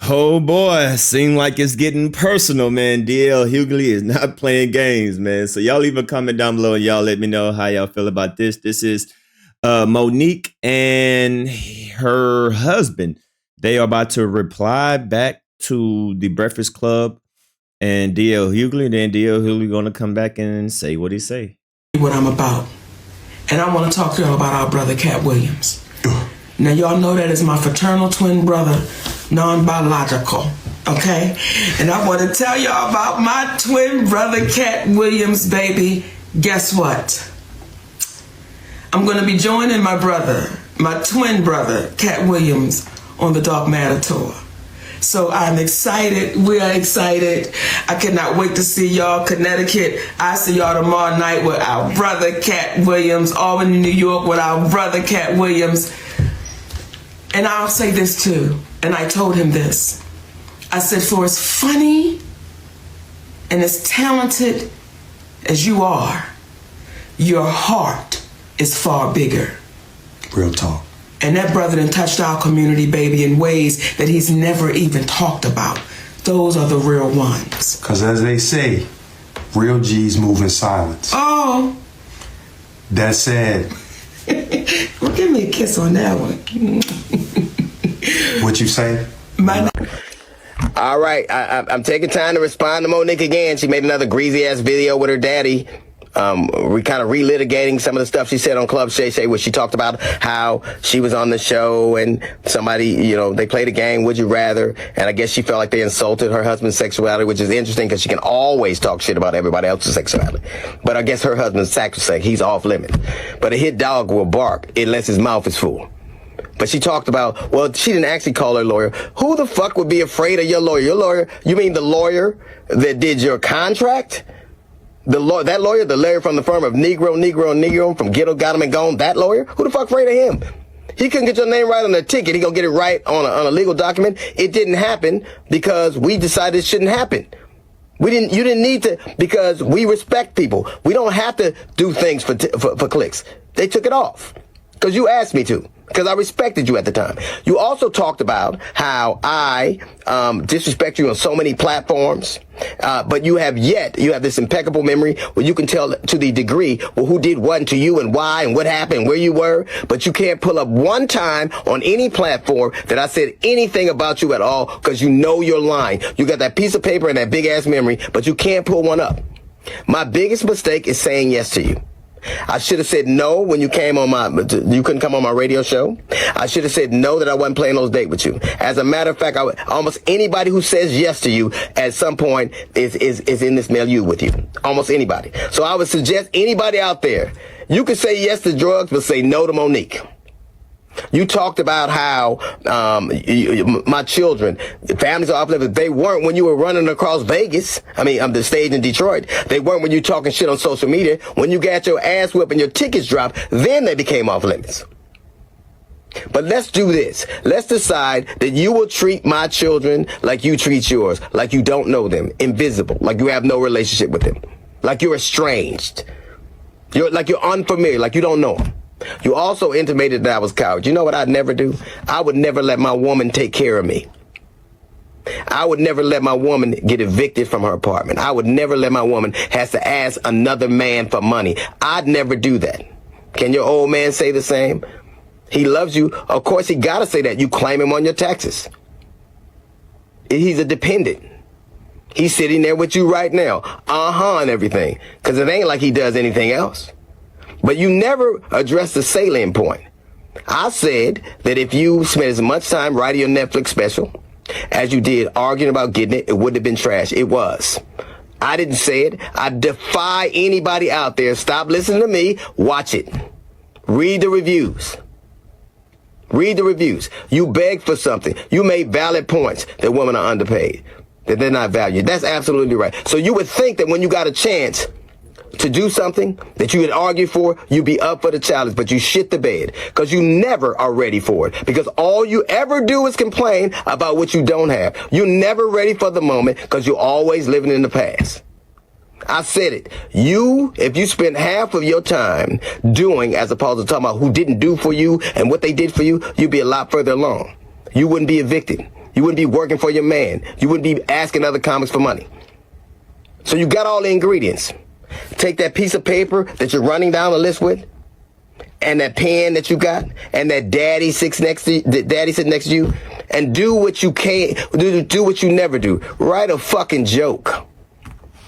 Oh boy, seem like it's getting personal, man. DL Hughley is not playing games, man. So y'all leave a comment down below and y'all let me know how y'all feel about this. This is Monique and her husband. They are about to reply back to the Breakfast Club and DL Hughley. Then DL Hughley gonna come back and say what he say. What I'm about. And I want to talk to y'all about our brother, Cat Williams. Now, y'all know that is my fraternal twin brother, non-biological, okay? And I want to tell y'all about my twin brother, Cat Williams, baby. Guess what? I'm going to be joining my brother, my twin brother, Cat Williams, on the Dark Matter Tour. So I'm excited. We are excited. I cannot wait to see y'all. Connecticut. I see y'all tomorrow night with our brother, Cat Williams. Albany, New York with our brother, Cat Williams. And I'll say this too, and I told him this. I said, for as funny and as talented as you are, your heart is far bigger. Real talk. And that brother done touched our community, baby, in ways that he's never even talked about. Those are the real ones. Because as they say, real G's move in silence. Oh. That said. Well, give me a kiss on that one. What you say? All right, I'm taking time to respond to Monique again. She made another greasy-ass video with her daddy. We kind of relitigating some of the stuff she said on Club Shay Shay, where she talked about how she was on the show and somebody, they played a game, Would You Rather? And I guess she felt like they insulted her husband's sexuality, which is interesting because she can always talk shit about everybody else's sexuality. But I guess her husband's sacrosanct. He's off limits. But a hit dog will bark unless his mouth is full. But she talked about, well, she didn't actually call her lawyer. Who the fuck would be afraid of your lawyer? Your lawyer, you mean the lawyer that did your contract? That lawyer, the lawyer from the firm of Negro from Ghetto Got Him and Gone, that lawyer? Who the fuck afraid of him? He couldn't get your name right on the ticket. He gonna get it right on a legal document. It didn't happen because we decided it shouldn't happen. You didn't need to, because we respect people. We don't have to do things for clicks. They took it off because you asked me to. Because I respected you at the time. You also talked about how I disrespect you on so many platforms, but you have this impeccable memory where you can tell to the degree, well, who did what to you and why and what happened, where you were, but you can't pull up one time on any platform that I said anything about you at all because you know you're lying. You got that piece of paper and that big-ass memory, but you can't pull one up. My biggest mistake is saying yes to you. I should have said no when you came on you couldn't come on my radio show. I should have said no that I wasn't playing those dates with you. As a matter of fact, almost anybody who says yes to you at some point is in this milieu with you. Almost anybody. So I would suggest anybody out there, you could say yes to drugs, but say no to Monique. You talked about how my children, families are off limits. They weren't when you were running across Vegas. The stage in Detroit. They weren't when you talking shit on social media. When you got your ass whipped and your tickets dropped, then they became off limits. But let's do this. Let's decide that you will treat my children like you treat yours, like you don't know them, invisible, like you have no relationship with them, like you're estranged, like you're unfamiliar, like you don't know them. You also intimated that I was coward. You know what I'd never do? I would never let my woman take care of me. I would never let my woman get evicted from her apartment. I would never let my woman has to ask another man for money. I'd never do that. Can your old man say the same? He loves you. Of course, he got to say that. You claim him on your taxes. He's a dependent. He's sitting there with you right now. And everything. Because it ain't like he does anything else. But you never addressed the salient point. I said that if you spent as much time writing your Netflix special as you did arguing about getting it, it wouldn't have been trash. It was. I didn't say it. I defy anybody out there. Stop listening to me. Watch it. Read the reviews. Read the reviews. You begged for something. You made valid points that women are underpaid, that they're not valued. That's absolutely right. So you would think that when you got a chance to do something that you had argued for, you'd be up for the challenge, but you shit the bed because you never are ready for it, because all you ever do is complain about what you don't have. You're never ready for the moment because you're always living in the past. I said it. If you spent half of your time doing as opposed to talking about who didn't do for you and what they did for you, you'd be a lot further along. You wouldn't be evicted. You wouldn't be working for your man. You wouldn't be asking other comics for money. So you got all the ingredients. Take that piece of paper that you're running down the list with, and that pen that you got, and that daddy sitting next to you, and do what you can't do what you never do. Write a fucking joke.